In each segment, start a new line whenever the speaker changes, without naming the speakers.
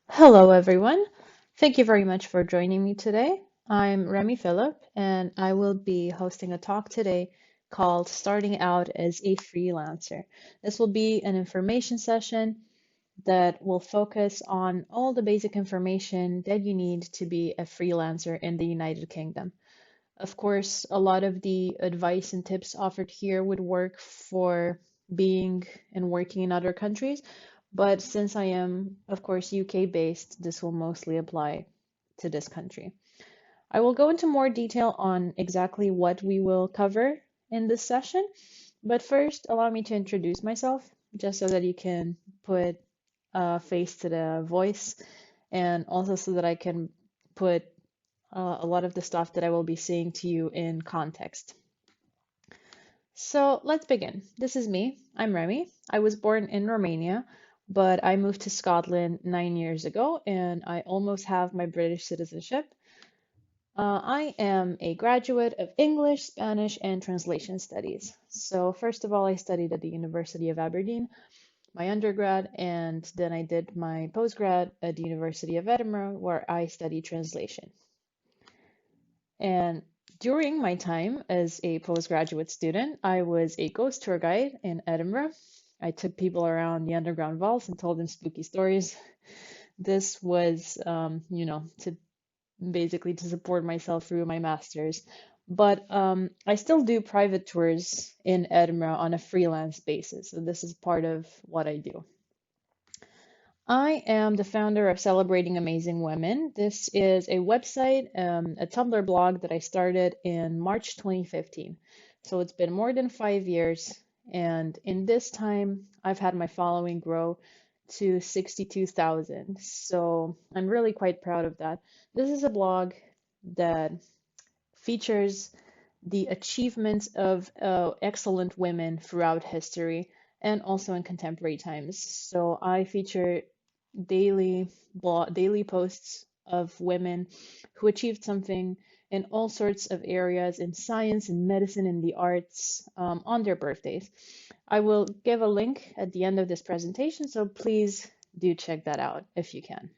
Hello, everyone. Thank you very much for joining me today. I'm Remmy Fillip, and I will be hosting a talk today called Starting Out as a Freelancer. This will be an information session that will focus on all the basic information that you need to be a freelancer in the United Kingdom. Of course, a lot of the advice and tips offered here would work for being and working in other countries, but since I am, of course, UK based, this will mostly apply to this country. I will go into more detail on exactly what we will cover in this session, but first, allow me to introduce myself just so that you can put a face to the voice and also so that I can put a lot of the stuff that I will be saying to you in context. So let's begin. This is me. I'm Remy. I was born in Romania, but I moved to Scotland 9 years ago and I almost have my British citizenship. I am a graduate of English, Spanish, and Translation Studies. So, first of all, I studied at the University of Aberdeen, my undergrad, and then I did my postgrad at the University of Edinburgh, where I studied translation. And during my time as a postgraduate student, I was a ghost tour guide in Edinburgh. I took people around the underground vaults and told them spooky stories. This was, to basically to support myself through my master's. But I still do private tours in Edinburgh on a freelance basis. So this is part of what I do. I am the founder of Celebrating Amazing Women. This is a website, a Tumblr blog that I started in March 2015. So it's been more than 5 years. And in this time, I've had my following grow to 62,000. So I'm really quite proud of that. This is a blog that features the achievements of excellent women throughout history and also in contemporary times. So I feature daily posts of women who achieved something in all sorts of areas in science and medicine and the arts on their birthdays. I will give a link at the end of this presentation, so please do check that out if you can.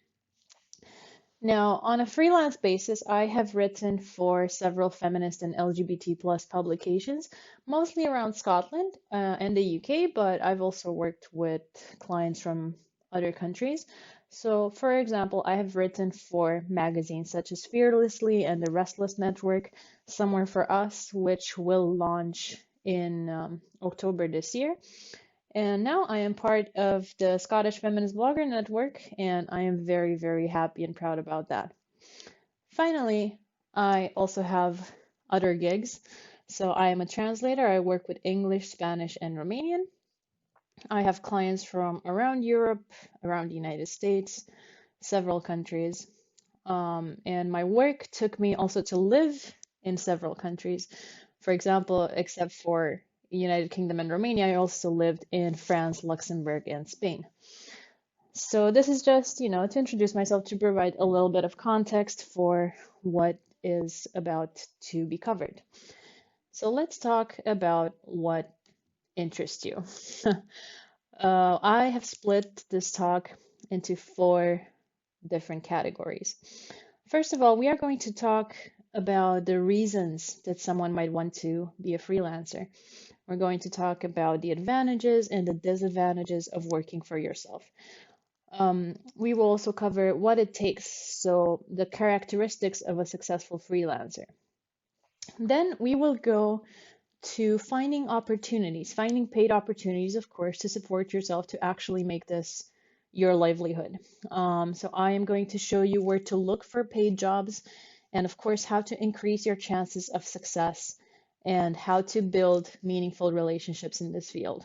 Now, on a freelance basis, I have written for several feminist and LGBT plus publications, mostly around Scotland and the UK, but I've also worked with clients from other countries. So, for example, I have written for magazines such as Fearlessly and the Restless Network, Somewhere for Us, which will launch in October this year. And now I am part of the Scottish Feminist Blogger Network, and I am very, very happy and proud about that. Finally, I also have other gigs. So I am a translator. I work with English, Spanish, and Romanian. I have clients from around Europe, around the United States, several countries. And my work took me also to live in several countries. For example, except for United Kingdom and Romania, I also lived in France, Luxembourg, and Spain. So this is just, to introduce myself to provide a little bit of context for what is about to be covered. So let's talk about what interests you. I have split this talk into four different categories. First of all, we are going to talk about the reasons that someone might want to be a freelancer. We're going to talk about the advantages and the disadvantages of working for yourself. We will also cover what it takes, so the characteristics of a successful freelancer. Then we will go to finding opportunities, finding paid opportunities, of course, to support yourself to actually make this your livelihood. So I am going to show you where to look for paid jobs and, of course, how to increase your chances of success and how to build meaningful relationships in this field.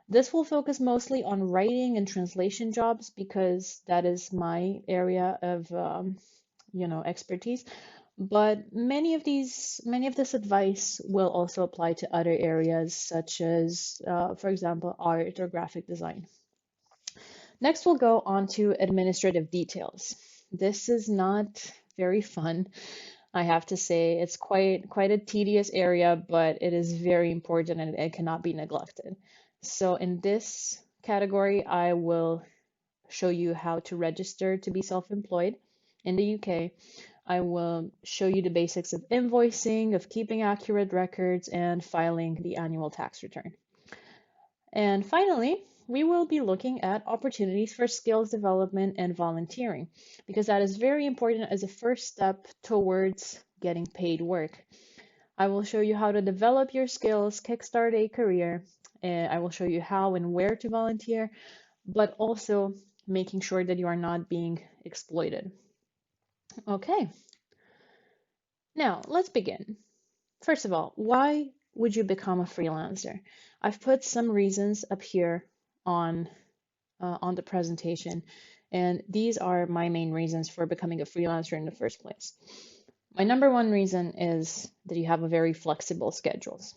This will focus mostly on writing and translation jobs because that is my area of, expertise. But many of this advice will also apply to other areas such as, for example, art or graphic design. Next, we'll go on to administrative details. This is not very fun, I have to say. It's quite a tedious area, but it is very important and it cannot be neglected. So in this category, I will show you how to register to be self-employed in the UK. I will show you the basics of invoicing, of keeping accurate records, and filing the annual tax return. And finally, we will be looking at opportunities for skills development and volunteering, because that is very important as a first step towards getting paid work. I will show you how to develop your skills, kickstart a career, and I will show you how and where to volunteer, but also making sure that you are not being exploited. Okay, now let's begin. First of all, why would you become a freelancer? I've put some reasons up here on the presentation, and these are my main reasons for becoming a freelancer in the first place. My number one reason is that you have a very flexible schedules.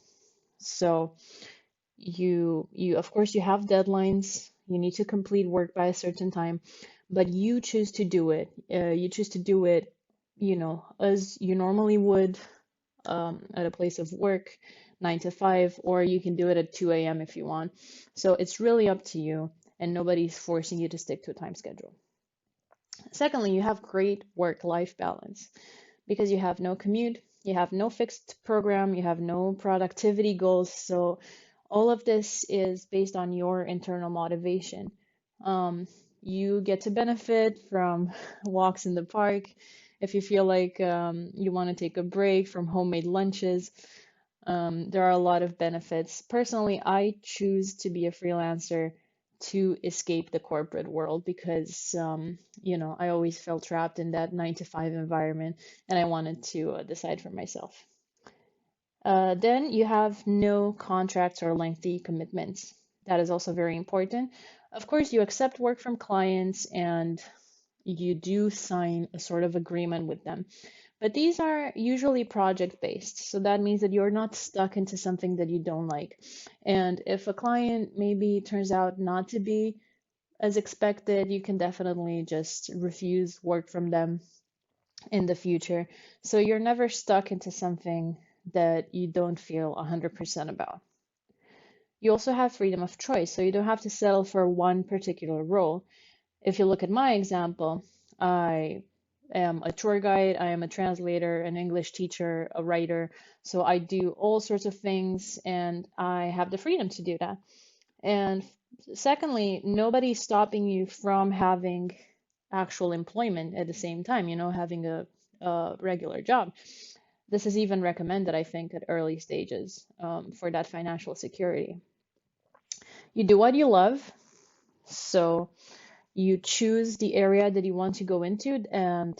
So you of course you have deadlines, you need to complete work by a certain time, but you choose to do it. You choose to do it, as you normally would at a place of work, 9 to 5, or you can do it at 2 a.m. if you want. So it's really up to you, and nobody's forcing you to stick to a time schedule. Secondly, you have great work-life balance because you have no commute, you have no fixed program, you have no productivity goals. So all of this is based on your internal motivation. You get to benefit from walks in the park. If you feel like you want to take a break from homemade lunches, there are a lot of benefits. Personally, I choose to be a freelancer to escape the corporate world because, I always felt trapped in that 9 to 5 environment, and I wanted to decide for myself. Then you have no contracts or lengthy commitments. That is also very important. Of course, you accept work from clients and you do sign a sort of agreement with them. But these are usually project based. So that means that you're not stuck into something that you don't like. And if a client maybe turns out not to be as expected, you can definitely just refuse work from them in the future. So you're never stuck into something that you don't feel 100% about. You also have freedom of choice, so you don't have to settle for one particular role. If you look at my example, I am a tour guide, I am a translator, an English teacher, a writer. So I do all sorts of things and I have the freedom to do that. And secondly, nobody's stopping you from having actual employment at the same time, having a regular job. This is even recommended, I think, at early stages for that financial security. You do what you love. So you choose the area that you want to go into and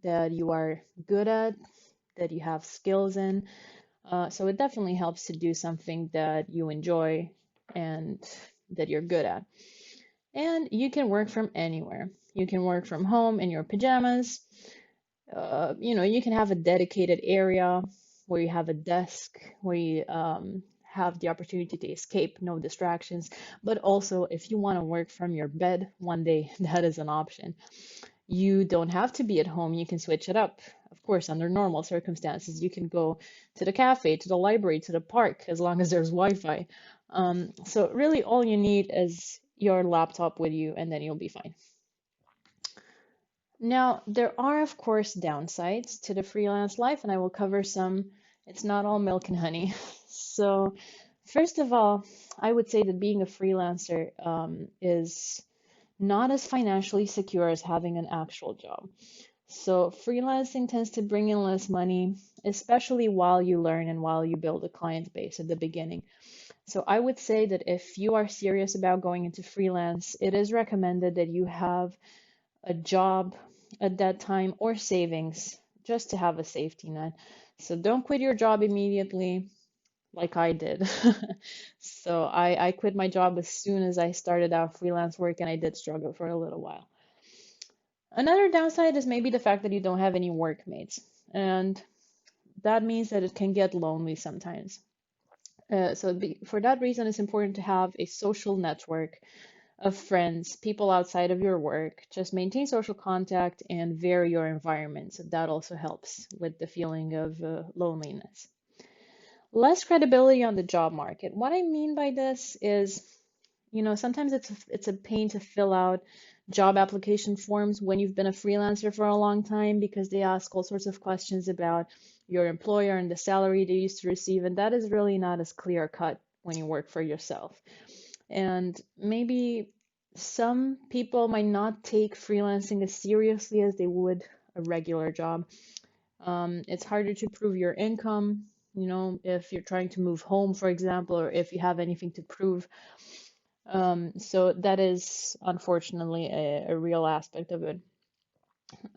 that you are good at, that you have skills in. So it definitely helps to do something that you enjoy and that you're good at. And you can work from anywhere. You can work from home in your pajamas. You can have a dedicated area where you have a desk, where you have the opportunity to escape, no distractions. But also, if you want to work from your bed one day, that is an option. You don't have to be at home, you can switch it up. Of course, under normal circumstances, you can go to the cafe, to the library, to the park, as long as there's Wi-Fi. So really all you need is your laptop with you and then you'll be fine. Now, there are, of course, downsides to the freelance life, and I will cover some. It's not all milk and honey. So, first of all, I would say that being a freelancer is not as financially secure as having an actual job. So, freelancing tends to bring in less money, especially while you learn and while you build a client base at the beginning. So, I would say that if you are serious about going into freelance, it is recommended that you have a job at that time or savings just to have a safety net. So don't quit your job immediately like I did. So I quit my job as soon as I started out freelance work and I did struggle for a little while. Another downside is maybe the fact that you don't have any workmates. And that means that it can get lonely sometimes. For that reason, it's important to have a social network of friends, people outside of your work. Just maintain social contact and vary your environment. So that also helps with the feeling of loneliness. Less credibility on the job market. What I mean by this is, sometimes it's a pain to fill out job application forms when you've been a freelancer for a long time, because they ask all sorts of questions about your employer and the salary they used to receive, and that is really not as clear cut when you work for yourself. And maybe some people might not take freelancing as seriously as they would a regular job. It's harder to prove your income, if you're trying to move home, for example, or if you have anything to prove. So that is unfortunately a real aspect of it.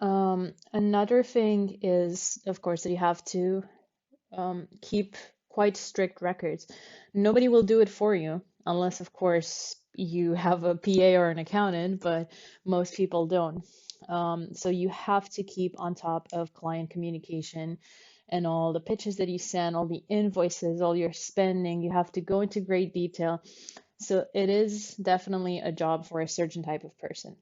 Another thing is, of course, that you have to keep quite strict records. Nobody will do it for you, unless, of course, you have a PA or an accountant, but most people don't. So you have to keep on top of client communication and all the pitches that you send, all the invoices, all your spending. You have to go into great detail. So it is definitely a job for a certain type of person.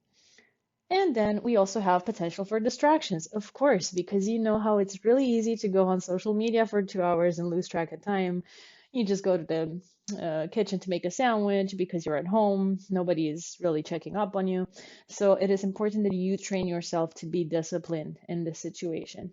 And then we also have potential for distractions, of course, because you know how it's really easy to go on social media for 2 hours and lose track of time. You just go to the kitchen to make a sandwich because you're at home. Nobody is really checking up on you. So it is important that you train yourself to be disciplined in this situation.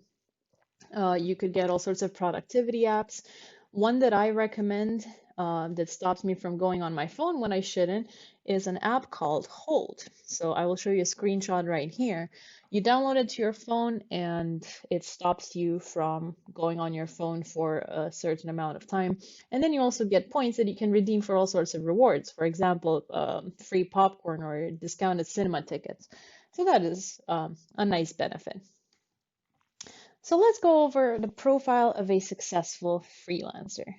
You could get all sorts of productivity apps. One that I recommend that stops me from going on my phone when I shouldn't is an app called Hold. So I will show you a screenshot right here. You download it to your phone and it stops you from going on your phone for a certain amount of time. And then you also get points that you can redeem for all sorts of rewards. For example, free popcorn or discounted cinema tickets. So that is a nice benefit. So let's go over the profile of a successful freelancer.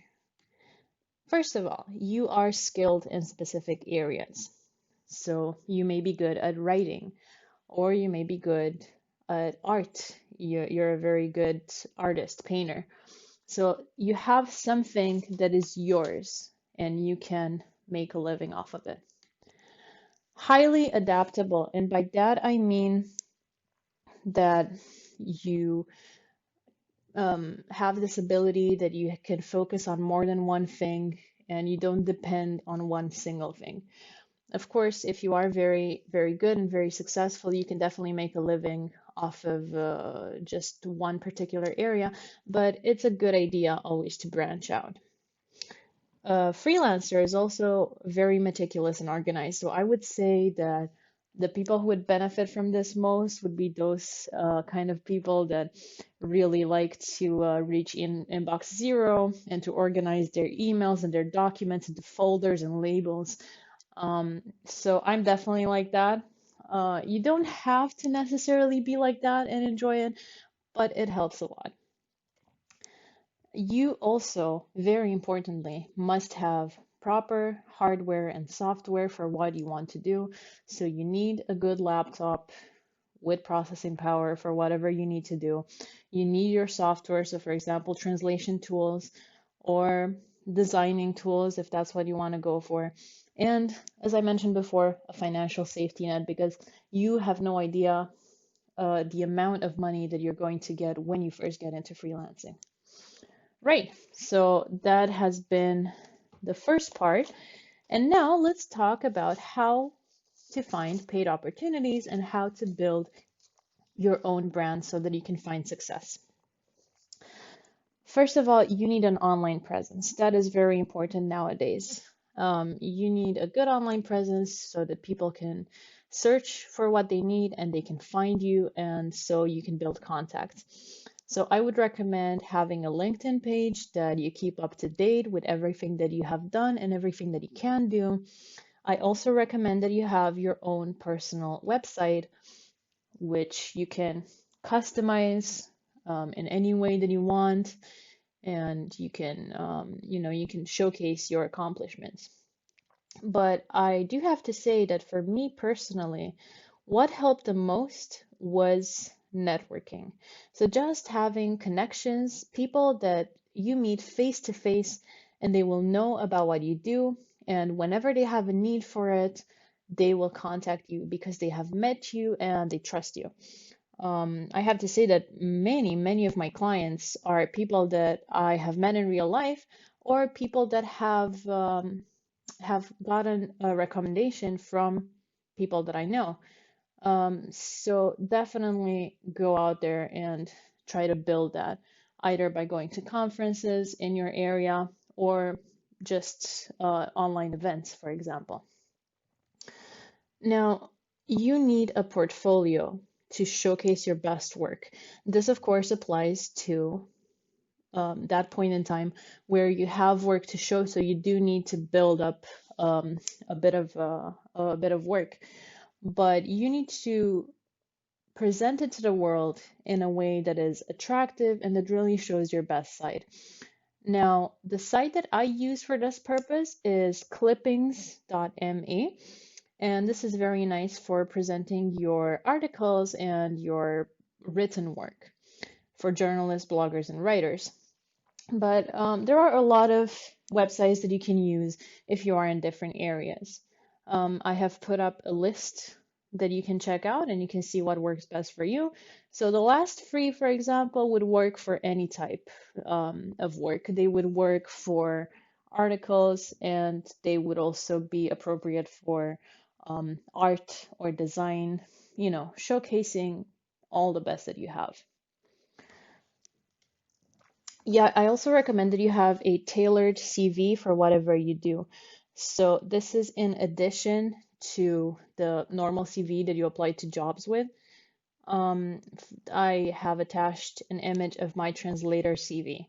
First of all, you are skilled in specific areas. So you may be good at writing, or you may be good at art. You're a very good artist, painter. So you have something that is yours and you can make a living off of it. Highly adaptable, and by that I mean that you have this ability that you can focus on more than one thing and you don't depend on one single thing. Of course, if you are very, very good and very successful, you can definitely make a living off of just one particular area, but it's a good idea always to branch out. Freelancer is also very meticulous and organized. So I would say that the people who would benefit from this most would be those kind of people that really like to reach in inbox zero and to organize their emails and their documents into folders and labels. So I'm definitely like that. You don't have to necessarily be like that and enjoy it, but it helps a lot. You also, very importantly, must have proper hardware and software for what you want to do. So you need a good laptop with processing power for whatever you need to do. You need your software. So, for example, translation tools or designing tools if that's what you want to go for. And as I mentioned before, a financial safety net, because you have no idea the amount of money that you're going to get when you first get into freelancing. Right, so that has been the first part. And now let's talk about how to find paid opportunities and how to build your own brand so that you can find success. First of all, you need an online presence. That is very important nowadays. You need a good online presence so that people can search for what they need and they can find you, and so you can build contacts. So I would recommend having a LinkedIn page that you keep up to date with everything that you have done and everything that you can do. I also recommend that you have your own personal website, which you can customize in any way that you want, and you can showcase your accomplishments. But I do have to say that for me personally, what helped the most was networking. So just having connections, people that you meet face to face, and they will know about what you do. And whenever they have a need for it, they will contact you because they have met you and they trust you. I have to say that many of my clients are people that I have met in real life, or people that have gotten a recommendation from people that I know. So definitely go out there and try to build that, either by going to conferences in your area or just online events, for example. Now, you need a portfolio to showcase your best work. This, of course, applies to that point in time where you have work to show, so you do need to build up a bit of work, but you need to present it to the world in a way that is attractive and that really shows your best side. Now, the site that I use for this purpose is clippings.me, and this is very nice for presenting your articles and your written work for journalists, bloggers, and writers. But there are a lot of websites that you can use if you are in different areas. I have put up a list that you can check out and you can see what works best for you. So the last free, for example, would work for any type of work. They would work for articles and they would also be appropriate for art or design, showcasing all the best that you have. Yeah, I also recommend that you have a tailored CV for whatever you do. So this is in addition to the normal CV that you apply to jobs with. I have attached an image of my translator CV.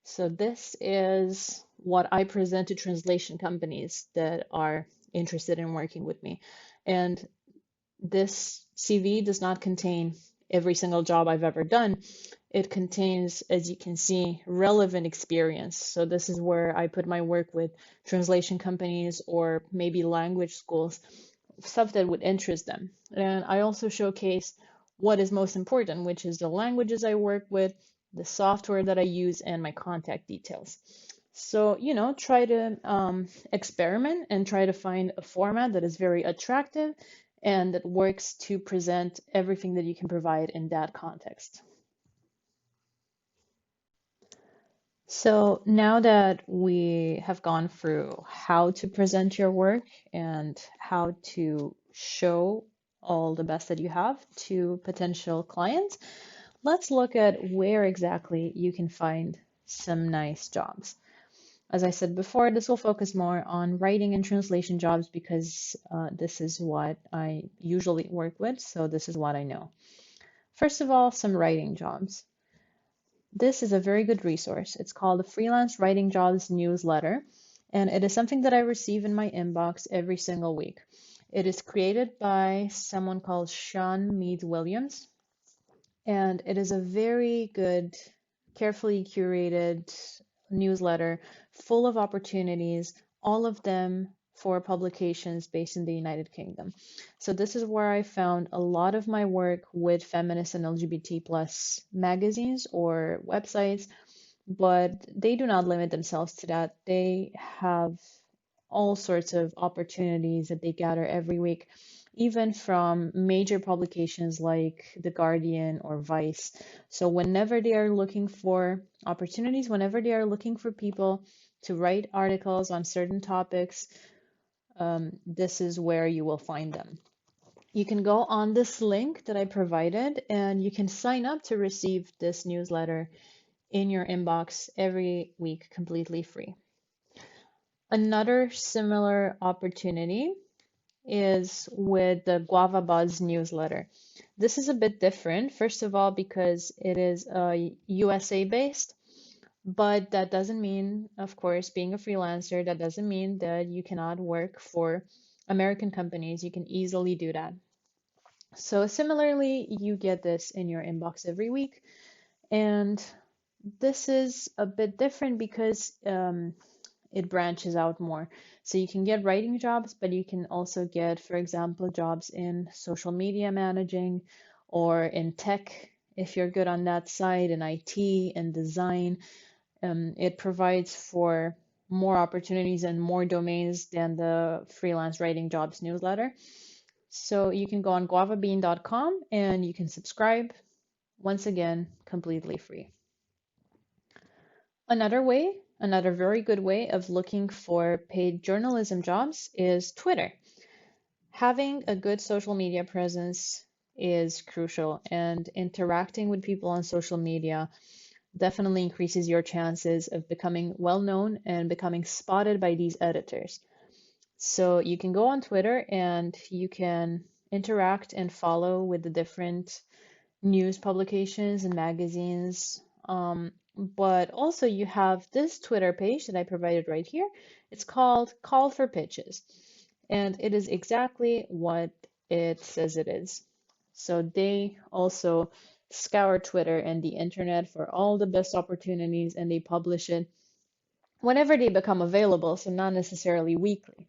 So this is what I present to translation companies that are interested in working with me. And this CV does not contain every single job I've ever done. It contains, as you can see, relevant experience. So this is where I put my work with translation companies or maybe language schools, stuff that would interest them. And I also showcase what is most important, which is the languages I work with, the software that I use, and my contact details. So, try to experiment and try to find a format that is very attractive and that works to present everything that you can provide in that context. So now that we have gone through how to present your work and how to show all the best that you have to potential clients, let's look at where exactly you can find some nice jobs. As I said before, this will focus more on writing and translation jobs because this is what I usually work with, so this is what I know. First of all, some writing jobs. This is a very good resource. It's called the Freelance Writing Jobs Newsletter, and it is something that I receive in my inbox every single week. It is created by someone called Sean Mead Williams, and it is a very good, carefully curated newsletter full of opportunities, all of them for publications based in the United Kingdom. So this is where I found a lot of my work with feminist and LGBT plus magazines or websites, but they do not limit themselves to that. They have all sorts of opportunities that they gather every week, even from major publications like The Guardian or Vice. So whenever they are looking for opportunities, whenever they are looking for people to write articles on certain topics, this is where you will find them. You can go on this link that I provided and you can sign up to receive this newsletter in your inbox every week completely free. Another similar opportunity is with the Guava Buzz newsletter. This is a bit different, first of all, because it is USA based, but that doesn't mean, of course, being a freelancer, that doesn't mean that you cannot work for American companies. You can easily do that. So similarly, you get this in your inbox every week. And this is a bit different because it branches out more. So you can get writing jobs, but you can also get, for example, jobs in social media managing or in tech if you're good on that side, in IT and design. It provides for more opportunities and more domains than the freelance writing jobs newsletter. So you can go on guavabean.com and you can subscribe, once again, completely free. Another very good way of looking for paid journalism jobs is Twitter. Having a good social media presence is crucial, and interacting with people on social media definitely increases your chances of becoming well known and becoming spotted by these editors. So you can go on Twitter and you can interact and follow with the different news publications and magazines. But also you have this Twitter page that I provided right here. It's called Call for Pitches, and it is exactly what it says it is. So they also scour Twitter and the internet for all the best opportunities, and they publish it whenever they become available, so not necessarily weekly.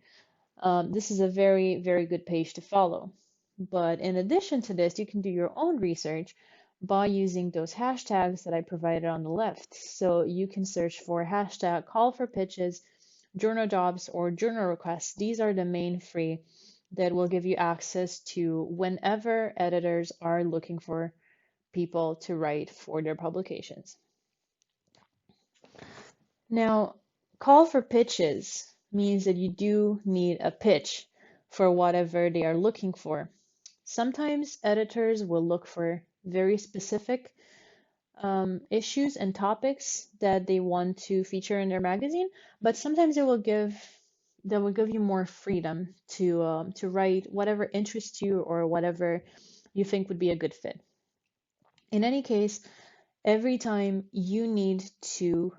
This is a very, very good page to follow. But in addition to this, you can do your own research by using those hashtags that I provided on the left. So you can search for hashtag call for pitches, journal jobs, or journal requests. These are the main three that will give you access to whenever editors are looking for people to write for their publications. Now, call for pitches means that you do need a pitch for whatever they are looking for. Sometimes editors will look for very specific issues and topics that they want to feature in their magazine, but sometimes they will give you more freedom to write whatever interests you or whatever you think would be a good fit. In any case, every time you need to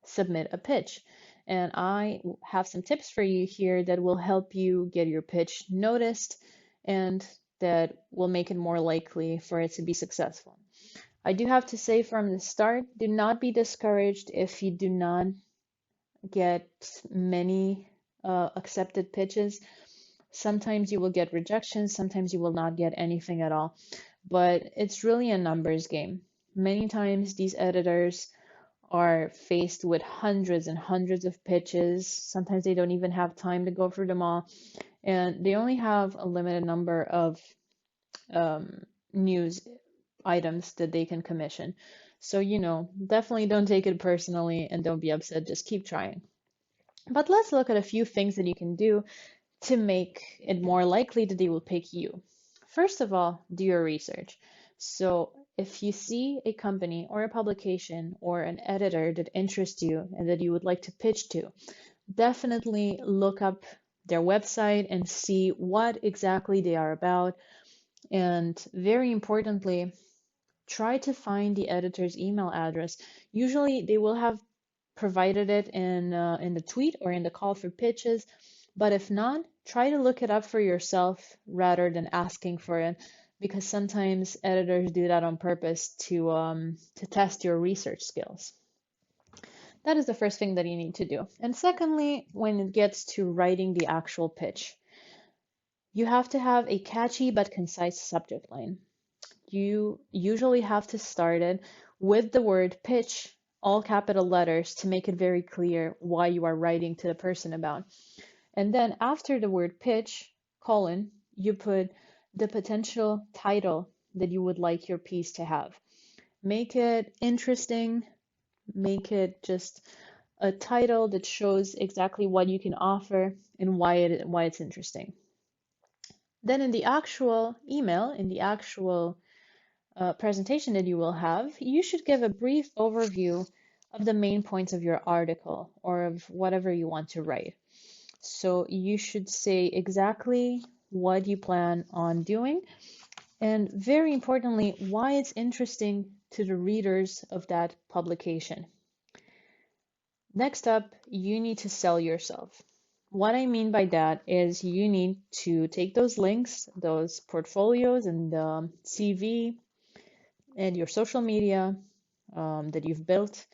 submit a pitch. And I have some tips for you here that will help you get your pitch noticed and that will make it more likely for it to be successful. I do have to say from the start, do not be discouraged if you do not get many accepted pitches. Sometimes you will get rejections, sometimes you will not get anything at all, but it's really a numbers game. Many times these editors are faced with hundreds and hundreds of pitches. Sometimes they don't even have time to go through them all, and they only have a limited number of news items that they can commission. So, definitely don't take it personally and don't be upset. Just keep trying. But let's look at a few things that you can do to make it more likely that they will pick you. First of all, do your research. So if you see a company or a publication or an editor that interests you and that you would like to pitch to, definitely look up their website and see what exactly they are about. And very importantly, try to find the editor's email address. Usually they will have provided it in the tweet or in the call for pitches. But if not, try to look it up for yourself rather than asking for it, because sometimes editors do that on purpose to test your research skills. That is the first thing that you need to do. And secondly, when it gets to writing the actual pitch, you have to have a catchy but concise subject line. You usually have to start it with the word pitch, all capital letters, to make it very clear why you are writing to the person about. And then after the word pitch, colon, you put the potential title that you would like your piece to have. Make it interesting, make it just a title that shows exactly what you can offer and why it's interesting. Then in the actual email, in the actual presentation that you will have, you should give a brief overview of the main points of your article or of whatever you want to write. So you should say exactly what you plan on doing, and very importantly, why it's interesting to the readers of that publication. Next up, you need to sell yourself. What I mean by that is you need to take those links, those portfolios and the CV and your social media that you've built,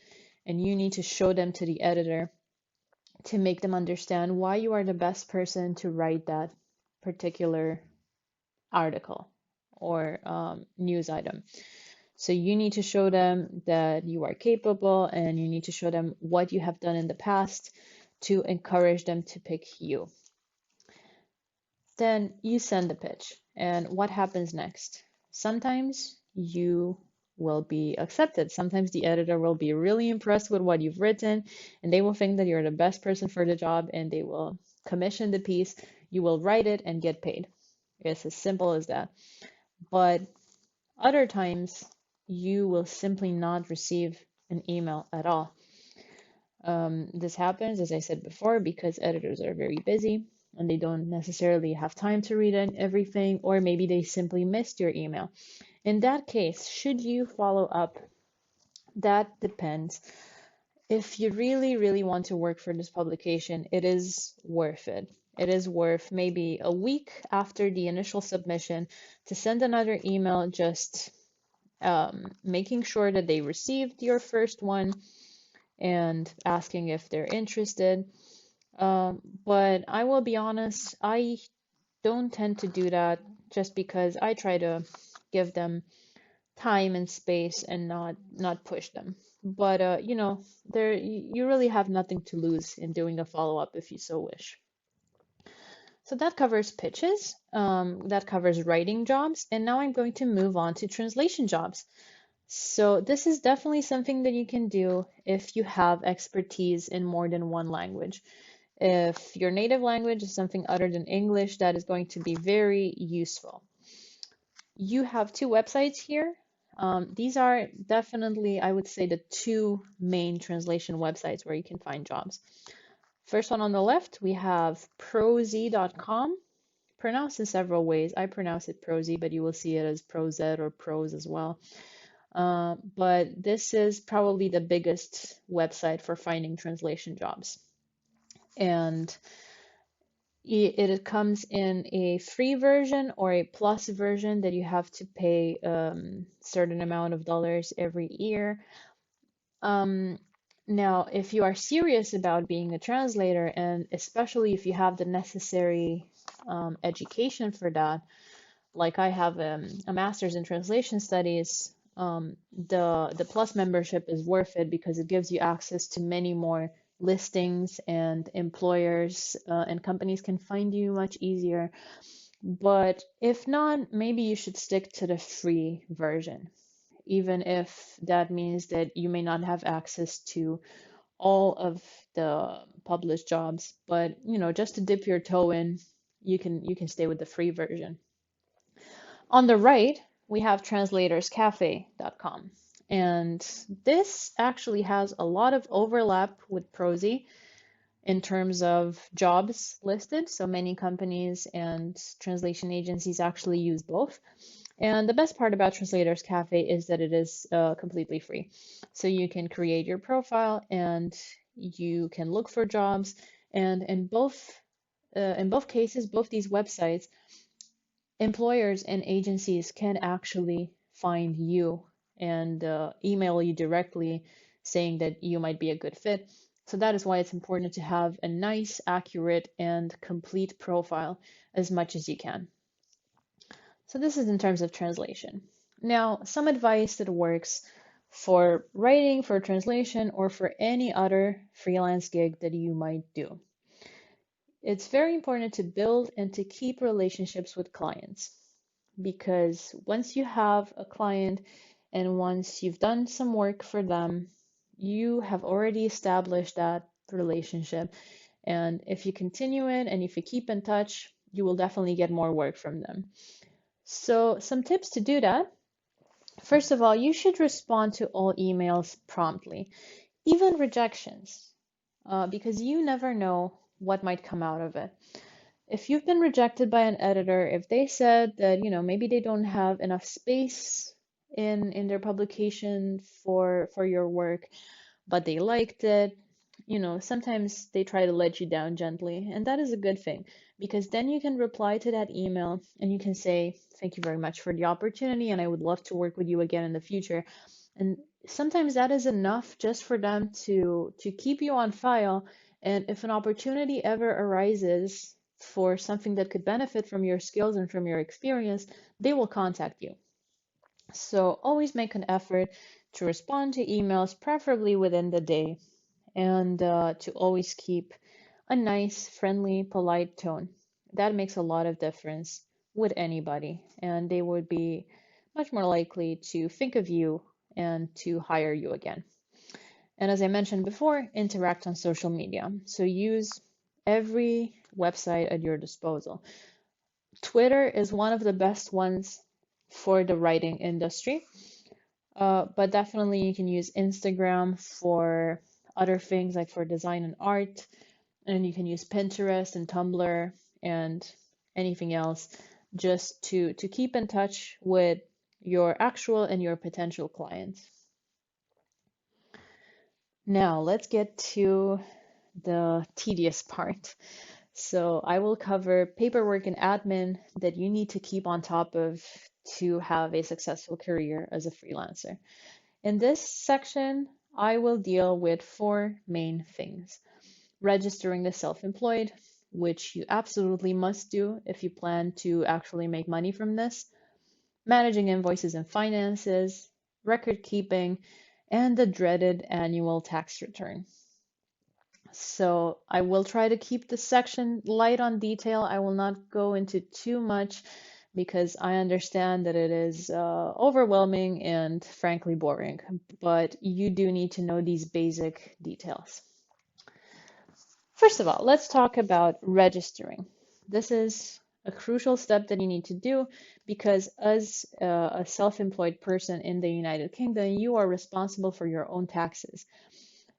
and you need to show them to the editor to make them understand why you are the best person to write that particular article or news item. So you need to show them that you are capable, and you need to show them what you have done in the past to encourage them to pick you. Then you send the pitch, and what happens next? Sometimes you will be accepted. Sometimes the editor will be really impressed with what you've written, and they will think that you're the best person for the job, and they will commission the piece. You will write it and get paid. It's as simple as that. But other times, you will simply not receive an email at all. This happens, as I said before, because editors are very busy and they don't necessarily have time to read everything, or maybe they simply missed your email. In that case, should you follow up? That depends. If you really, really want to work for this publication, it is worth it. It is worth maybe a week after the initial submission to send another email, just making sure that they received your first one and asking if they're interested. But I will be honest, I don't tend to do that just because I try to give them time and space and not push them. But there you really have nothing to lose in doing a follow-up if you so wish. So that covers pitches, that covers writing jobs, and now I'm going to move on to translation jobs. So this is definitely something that you can do if you have expertise in more than one language. If your native language is something other than English, that is going to be very useful. You have two websites here. These are definitely, I would say, the two main translation websites where you can find jobs. First one on the left, we have proz.com, pronounced in several ways. I pronounce it prosy, but you will see it as proz or pros as well. But this is probably the biggest website for finding translation jobs. And it comes in a free version or a plus version that you have to pay certain amount of dollars every year. Now, if you are serious about being a translator, and especially if you have the necessary education for that, like I have a master's in translation studies, the plus membership is worth it because it gives you access to many more listings, and employers and companies can find you much easier. But if not, maybe you should stick to the free version, even if that means that you may not have access to all of the published jobs. But just to dip your toe in, you can stay with the free version. On the right, we have translatorscafe.com. And this actually has a lot of overlap with Prosy in terms of jobs listed. So many companies and translation agencies actually use both. And the best part about Translators Cafe is that it is completely free. So you can create your profile and you can look for jobs. And in both cases, both these websites, employers and agencies can actually find you and email you directly saying that you might be a good fit. So that is why it's important to have a nice, accurate, and complete profile as much as you can. So this is in terms of translation. Now, some advice that works for writing, for translation, or for any other freelance gig that you might do. It's very important to build and to keep relationships with clients, because once you have a client and once you've done some work for them, you have already established that relationship. And if you continue it and if you keep in touch, you will definitely get more work from them. So, some tips to do that. First of all, you should respond to all emails promptly, even rejections, because you never know what might come out of it. If you've been rejected by an editor, if they said that, maybe they don't have enough space in their publication for your work, but they liked it, sometimes they try to let you down gently, and that is a good thing, because then you can reply to that email and you can say, thank you very much for the opportunity, and I would love to work with you again in the future. And sometimes that is enough just for them to keep you on file. And if an opportunity ever arises for something that could benefit from your skills and from your experience, they will contact you. So always make an effort to respond to emails, preferably within the day, and to always keep a nice, friendly, polite tone. That makes a lot of difference with anybody, and they would be much more likely to think of you and to hire you again. And as I mentioned before, interact on social media. So use every website at your disposal. Twitter is one of the best ones for the writing industry, but definitely you can use Instagram for other things like for design and art, and you can use Pinterest and Tumblr and anything else just to keep in touch with your actual and your potential clients. Now let's get to the tedious part. So I will cover paperwork and admin that you need to keep on top of to have a successful career as a freelancer. In this section, I will deal with four main things. Registering as self-employed, which you absolutely must do if you plan to actually make money from this. Managing invoices and finances, record keeping, and the dreaded annual tax return. So I will try to keep this section light on detail. I will not go into too much because I understand that it is overwhelming and frankly boring, but you do need to know these basic details. First of all, let's talk about registering. This is a crucial step that you need to do because as a self-employed person in the United Kingdom, you are responsible for your own taxes.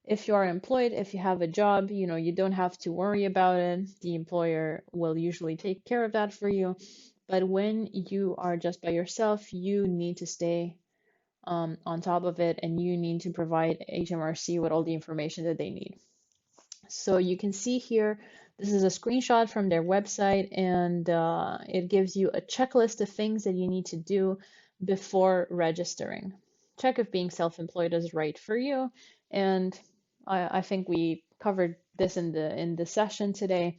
If you are employed, if you have a job, you don't have to worry about it. The employer will usually take care of that for you. But when you are just by yourself, you need to stay on top of it, and you need to provide HMRC with all the information that they need. So you can see here, this is a screenshot from their website, and it gives you a checklist of things that you need to do before registering. Check if being self-employed is right for you, and I think we covered this in the session today.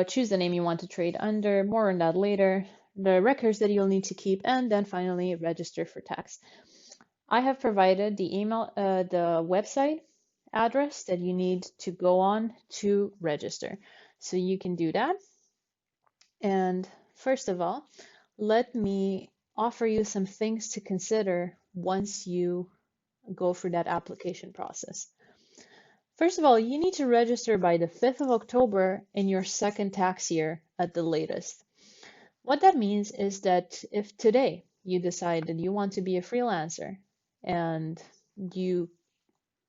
Choose the name you want to trade under, more on that later, the records that you'll need to keep, and then finally register for tax. I have provided the email, the website address that you need to go on to register. So you can do that. And first of all, let me offer you some things to consider once you go through that application process. First of all, you need to register by the 5th of October in your second tax year at the latest. What that means is that if today you decide that you want to be a freelancer and you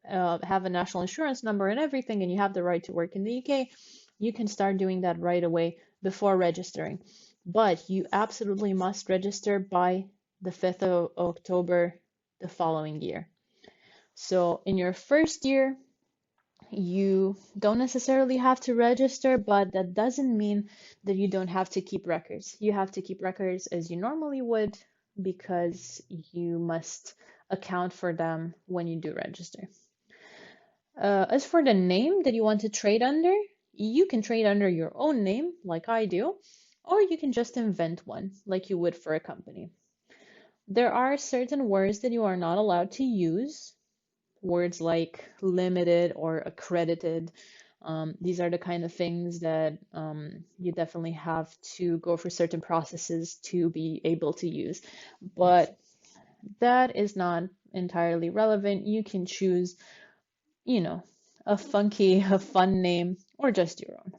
have a national insurance number and everything, and you have the right to work in the UK, you can start doing that right away before registering. But you absolutely must register by the 5th of October the following year. So in your first year, you don't necessarily have to register, but that doesn't mean that you don't have to keep records. You have to keep records as you normally would because you must account for them when you do register. As for the name that you want to trade under, you can trade under your own name, like I do, or you can just invent one, like you would for a company. There are certain words that you are not allowed to use, words like limited or accredited. These are the kind of things that you definitely have to go through certain processes to be able to use. But that is not entirely relevant. You can choose a funky, a fun name, or just your own.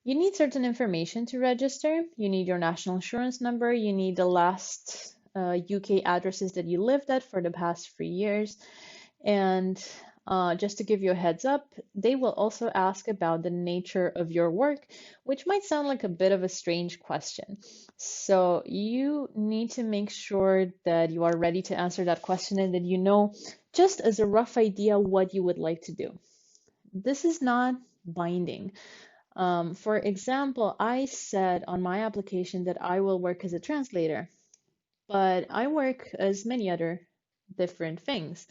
You need certain information to register. You need your national insurance number. You need the last UK addresses that you lived at for the past 3 years. And just to give you a heads up, they will also ask about the nature of your work, which might sound like a bit of a strange question. So you need to make sure that you are ready to answer that question and that you know just as a rough idea what you would like to do. This is not binding. For example, I said on my application that I will work as a translator, but I work as many other different things.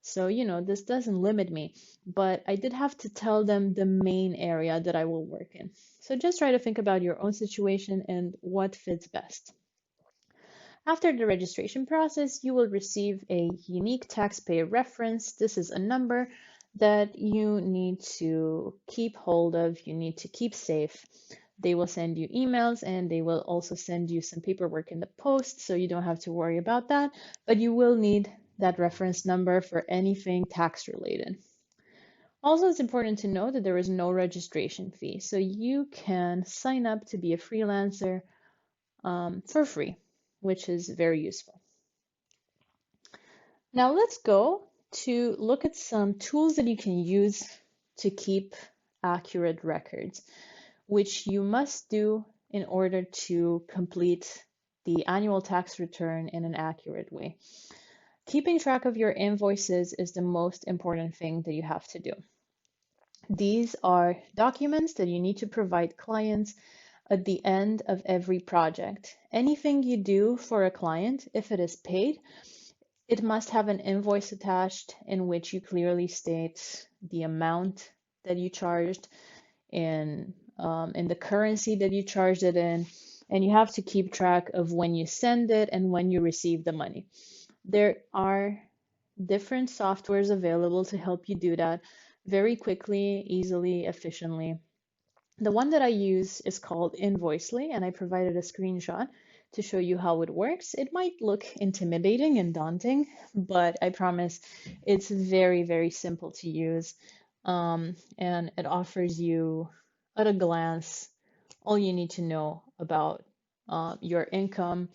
So, this doesn't limit me, but I did have to tell them the main area that I will work in. So just try to think about your own situation and what fits best. After the registration process, you will receive a unique taxpayer reference. This is a number that you need to keep hold of, you need to keep safe. They will send you emails and they will also send you some paperwork in the post, so you don't have to worry about that, but you will need that reference number for anything tax related. Also, it's important to know that there is no registration fee. So you can sign up to be a freelancer for free, which is very useful. Now let's go to look at some tools that you can use to keep accurate records, which you must do in order to complete the annual tax return in an accurate way. Keeping track of your invoices is the most important thing that you have to do. These are documents that you need to provide clients at the end of every project. Anything you do for a client, if it is paid, it must have an invoice attached in which you clearly state the amount that you charged in the currency that you charged it in, and you have to keep track of when you send it and when you receive the money. There are different softwares available to help you do that very quickly, easily, efficiently. The one that I use is called Invoicely, and I provided a screenshot to show you how it works. It might look intimidating and daunting, but I promise it's very, very simple to use. And it offers you, at a glance, all you need to know about your income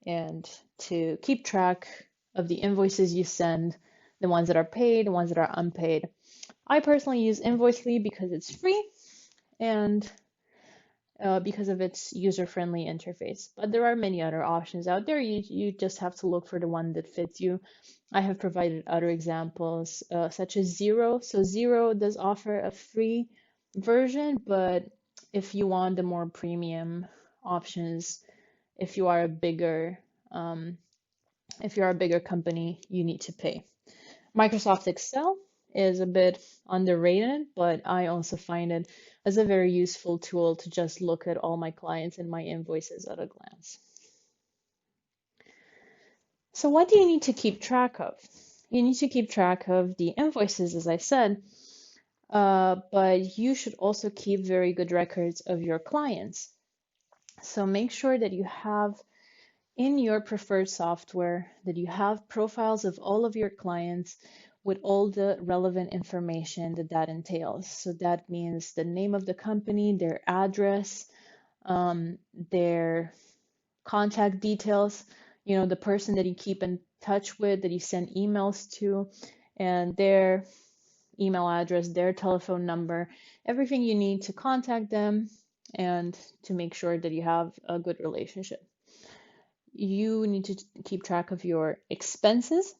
and to keep track of the invoices you send, the ones that are paid, the ones that are unpaid. I personally use Invoicely because it's free and because of its user-friendly interface. But there are many other options out there. You just have to look for the one that fits you. I have provided other examples, such as Xero. So Xero does offer a free version, but if you want the more premium options, if you are a bigger um, if you're a bigger company, you need to pay. Microsoft Excel is a bit underrated, but I also find it as a very useful tool to just look at all my clients and my invoices at a glance. So what do you need to keep track of? You need to keep track of the invoices, as I said, but you should also keep very good records of your clients. So make sure that you have in your preferred software that you have profiles of all of your clients with all the relevant information that that entails. So that means the name of the company, their address, their contact details, the person that you keep in touch with, that you send emails to, and their email address, their telephone number, everything you need to contact them and to make sure that you have a good relationship. You need to keep track of your expenses.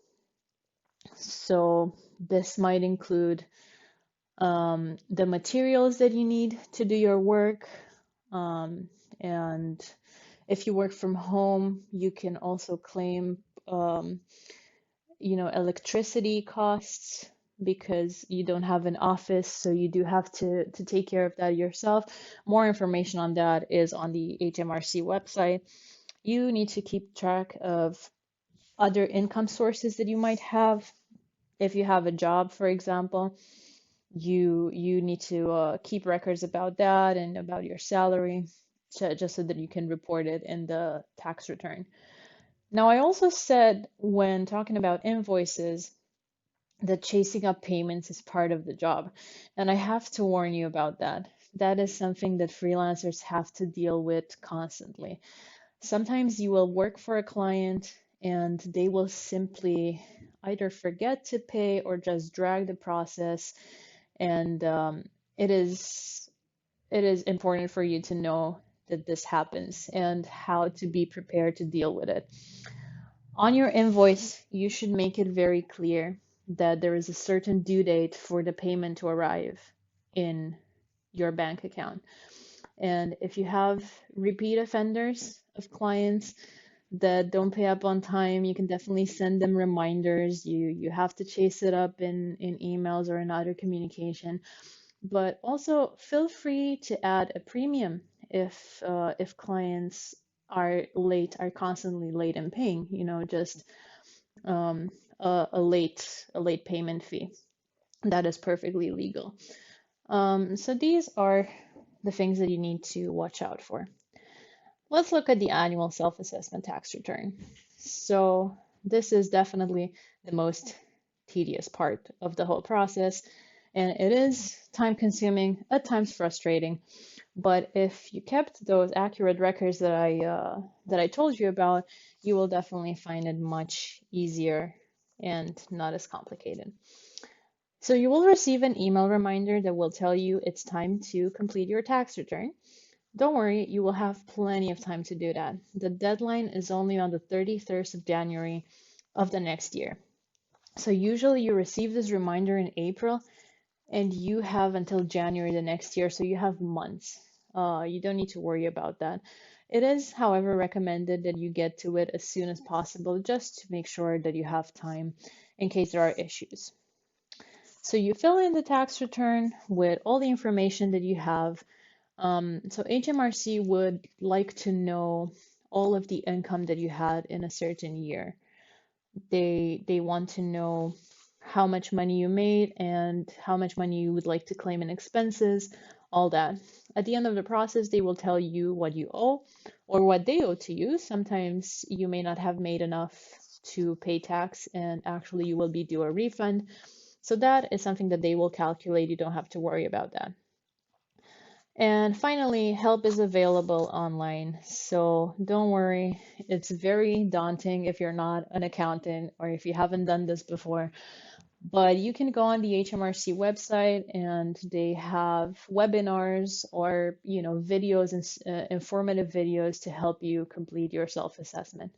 So this might include the materials that you need to do your work. And if you work from home, you can also claim, electricity costs because you don't have an office, so you do have to take care of that yourself. More information on that is on the HMRC website. You need to keep track of other income sources that you might have. If you have a job, for example, you need to keep records about that and about your salary, just so that you can report it in the tax return. Now, I also said when talking about invoices that chasing up payments is part of the job, and I have to warn you about that. That is something that freelancers have to deal with constantly. Sometimes you will work for a client and they will simply either forget to pay or just drag the process. And it is important for you to know that this happens and how to be prepared to deal with it. On your invoice, you should make it very clear that there is a certain due date for the payment to arrive in your bank account. And if you have repeat offenders of clients that don't pay up on time, you can definitely send them reminders. You have to chase it up in emails or in other communication. But also feel free to add a premium if clients are constantly late in paying, just um, a late payment fee. That is perfectly legal. So these are the things that you need to watch out for. Let's look at the annual self-assessment tax return. So this is definitely the most tedious part of the whole process. and it is time consuming, at times frustrating. But if you kept those accurate records that I told you about, you will definitely find it much easier and not as complicated. So you will receive an email reminder that will tell you it's time to complete your tax return. Don't worry, you will have plenty of time to do that. The deadline is only on the 31st of January of the next year. So usually you receive this reminder in April and you have until January the next year, so you have months. You don't need to worry about that. It is, however, recommended that you get to it as soon as possible just to make sure that you have time in case there are issues. So you fill in the tax return with all the information that you have. So HMRC would like to know all of the income that you had in a certain year. They want to know how much money you made and how much money you would like to claim in expenses, all that. At the end of the process, they will tell you what you owe or what they owe to you. Sometimes you may not have made enough to pay tax and actually you will be due a refund. So that is something that they will calculate. You don't have to worry about that. And finally, help is available online. So don't worry, it's very daunting if you're not an accountant or if you haven't done this before. But you can go on the HMRC website and they have webinars or, videos and informative videos to help you complete your self-assessment.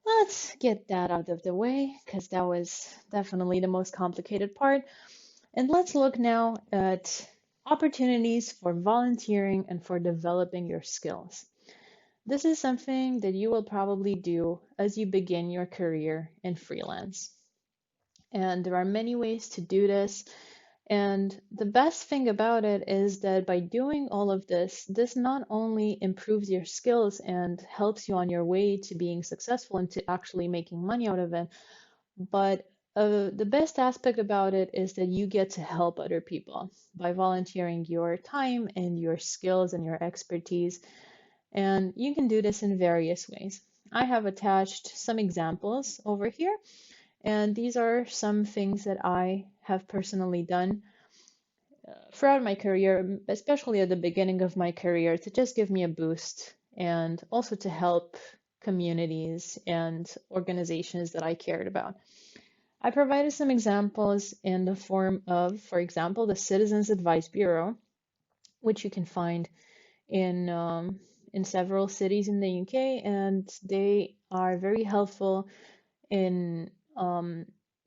Let's get that out of the way because that was definitely the most complicated part. And let's look now at opportunities for volunteering and for developing your skills. This is something that you will probably do as you begin your career in freelance. And there are many ways to do this. And the best thing about it is that by doing all of this, this not only improves your skills and helps you on your way to being successful and to actually making money out of it, but the best aspect about it is that you get to help other people by volunteering your time and your skills and your expertise. And you can do this in various ways. I have attached some examples over here, and these are some things that I have personally done throughout my career, especially at the beginning of my career, to just give me a boost and also to help communities and organizations that I cared about. I provided some examples in the form of, for example, the Citizens Advice Bureau, which you can find in several cities in the UK, and they are very helpful in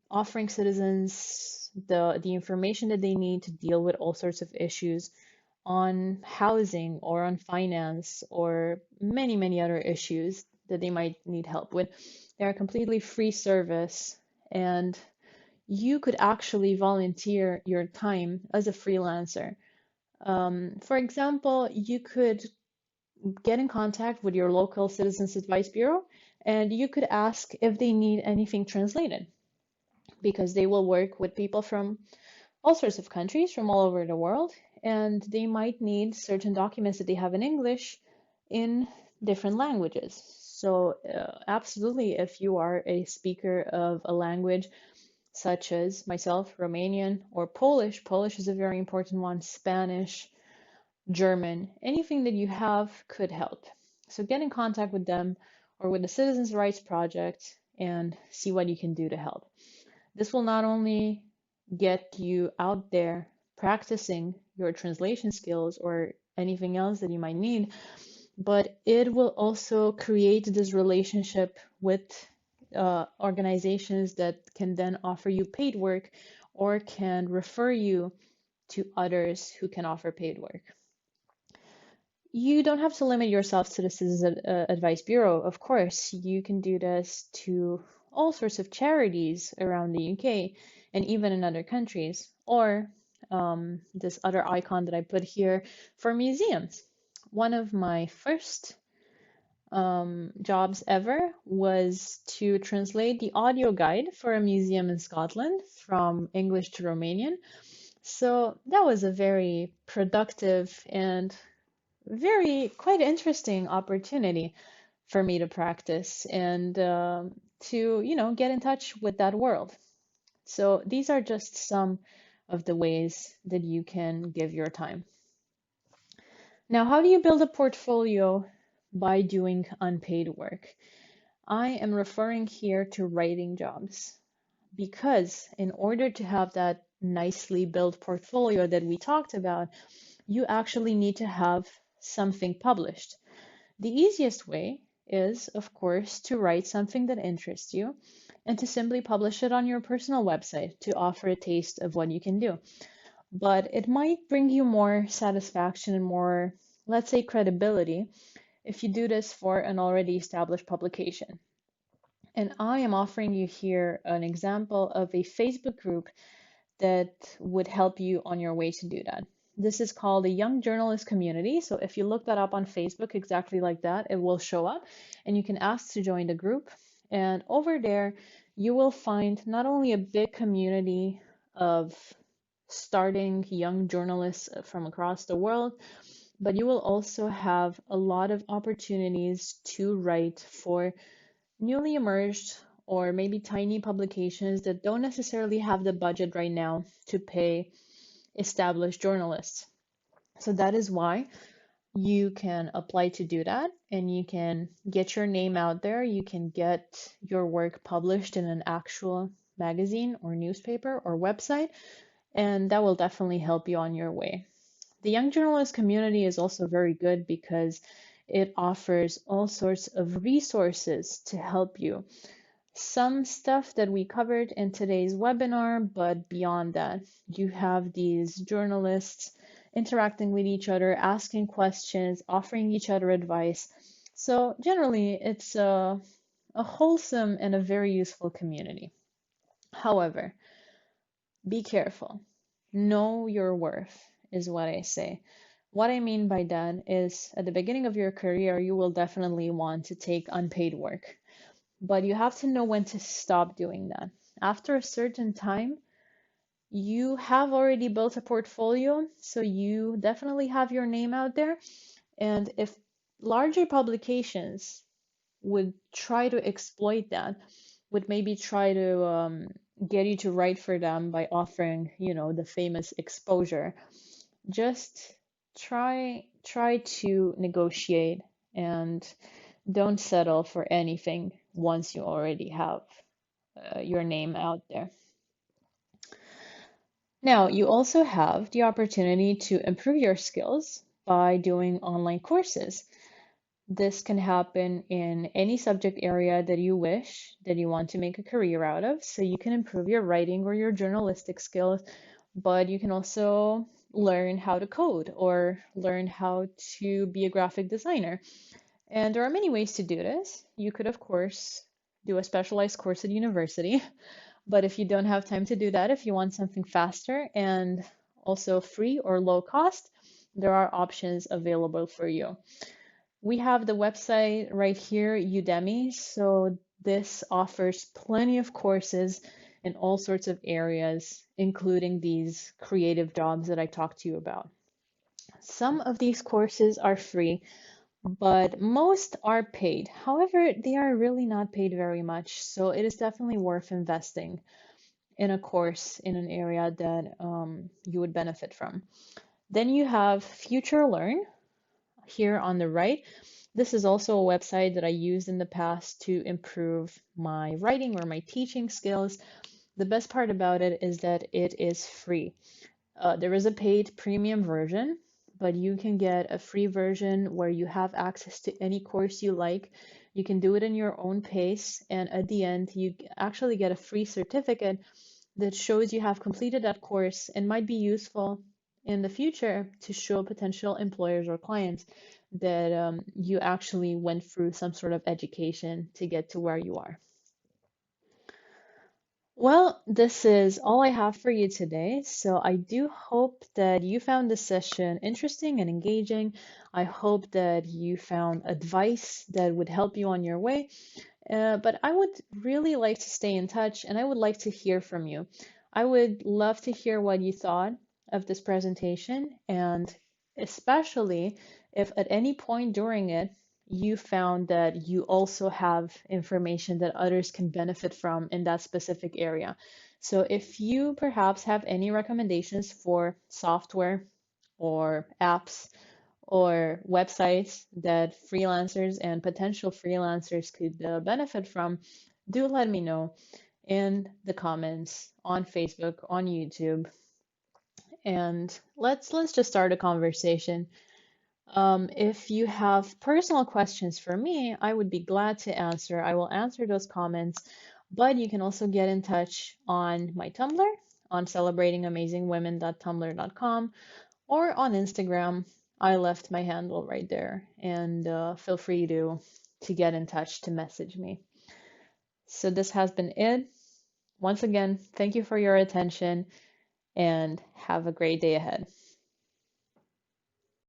offering citizens the information that they need to deal with all sorts of issues on housing or on finance or many other issues that they might need help with. They're a completely free service, and you could actually volunteer your time as a freelancer. For example, you could get in contact with your local Citizens Advice Bureau and you could ask if they need anything translated because they will work with people from all sorts of countries from all over the world, and they might need certain documents that they have in English in different languages. So, absolutely, if you are a speaker of a language such as myself, Romanian, or Polish, Polish is a very important one, Spanish, German, anything that you have could help. So, get in contact with them or with the Citizens' Rights Project and see what you can do to help. This will not only get you out there practicing your translation skills or anything else that you might need, but it will also create this relationship with organizations that can then offer you paid work or can refer you to others who can offer paid work. You don't have to limit yourself to the Citizens Advice Bureau, of course. You can do this to all sorts of charities around the UK and even in other countries, or this other icon that I put here for museums. One of my first jobs ever was to translate the audio guide for a museum in Scotland from English to Romanian. So that was a very productive and quite interesting opportunity for me to practice and to, get in touch with that world. So these are just some of the ways that you can give your time. Now, how do you build a portfolio by doing unpaid work? I am referring here to writing jobs because in order to have that nicely built portfolio that we talked about, you actually need to have something published. The easiest way is, of course, to write something that interests you and to simply publish it on your personal website to offer a taste of what you can do. But it might bring you more satisfaction and more, let's say, credibility if you do this for an already established publication. And I am offering you here an example of a Facebook group that would help you on your way to do that. This is called the Young Journalist Community. So if you look that up on Facebook exactly like that, it will show up and you can ask to join the group. And over there, you will find not only a big community of starting young journalists from across the world, but you will also have a lot of opportunities to write for newly emerged or maybe tiny publications that don't necessarily have the budget right now to pay established journalists. So that is why you can apply to do that and you can get your name out there. You can get your work published in an actual magazine or newspaper or website, and that will definitely help you on your way. The young journalist community is also very good because it offers all sorts of resources to help you. Some stuff that we covered in today's webinar, but beyond that, you have these journalists interacting with each other, asking questions, offering each other advice. So generally, it's a wholesome and a very useful community. However, be careful. Know your worth is what I say. What I mean by that is at the beginning of your career, you will definitely want to take unpaid work, but you have to know when to stop doing that. After a certain time, you have already built a portfolio, so you definitely have your name out there. And if larger publications would try to exploit that, would maybe try to get you to write for them by offering, the famous exposure, just try to negotiate and don't settle for anything once you already have your name out there. Now, you also have the opportunity to improve your skills by doing online courses. This can happen in any subject area that you wish, that you want to make a career out of. So you can improve your writing or your journalistic skills, but you can also learn how to code or learn how to be a graphic designer. And there are many ways to do this. You could, of course, do a specialized course at university, but if you don't have time to do that, if you want something faster and also free or low cost, there are options available for you. We have the website right here, Udemy. So this offers plenty of courses in all sorts of areas, including these creative jobs that I talked to you about. Some of these courses are free, but most are paid. However, they are really not paid very much, so it is definitely worth investing in a course in an area that you would benefit from. Then you have Future Learn here on the right. This is also a website that I used in the past to improve my writing or my teaching skills. The best part about it is that it is free. There is a paid premium version, but you can get a free version where you have access to any course you like. You can do it in your own pace, and at the end, you actually get a free certificate that shows you have completed that course and might be useful in the future to show potential employers or clients that you actually went through some sort of education to get to where you are. Well, this is all I have for you today. So I do hope that you found this session interesting and engaging. I hope that you found advice that would help you on your way. But I would really like to stay in touch and I would like to hear from you. I would love to hear what you thought of this presentation, and especially if at any point during it you found that you also have information that others can benefit from in that specific area. So if you perhaps have any recommendations for software or apps or websites that freelancers and potential freelancers could benefit from, do let me know in the comments on Facebook, on YouTube, and let's just start a conversation. If you have personal questions for me, I would be glad to answer. I will answer those comments, but you can also get in touch on my Tumblr on celebratingamazingwomen.tumblr.com or on Instagram. I left my handle right there, and feel free to get in touch to message me. So this has been it. Once again, thank you for your attention and have a great day ahead.